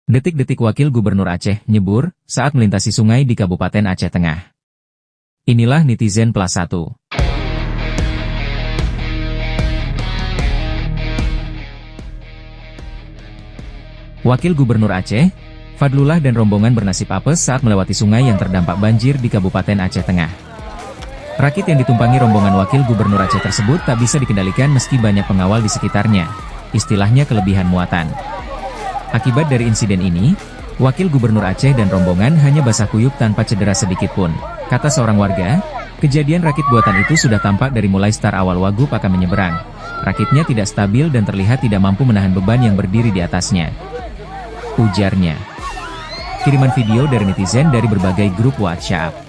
Detik-detik Wakil Gubernur Aceh nyebur saat melintasi sungai di Kabupaten Aceh Tengah. Inilah Netizen Plus 1. Wakil Gubernur Aceh, Fadlullah dan rombongan bernasib apes saat melewati sungai yang terdampak banjir di Kabupaten Aceh Tengah. Rakit yang ditumpangi rombongan Wakil Gubernur Aceh tersebut tak bisa dikendalikan meski banyak pengawal di sekitarnya, istilahnya kelebihan muatan. Akibat dari insiden ini, Wakil Gubernur Aceh dan rombongan hanya basah kuyup tanpa cedera sedikit pun. Kata seorang warga, kejadian rakit buatan itu sudah tampak dari mulai start awal Wagub akan menyeberang. Rakitnya tidak stabil dan terlihat tidak mampu menahan beban yang berdiri di atasnya, ujarnya. Kiriman video dari netizen dari berbagai grup WhatsApp.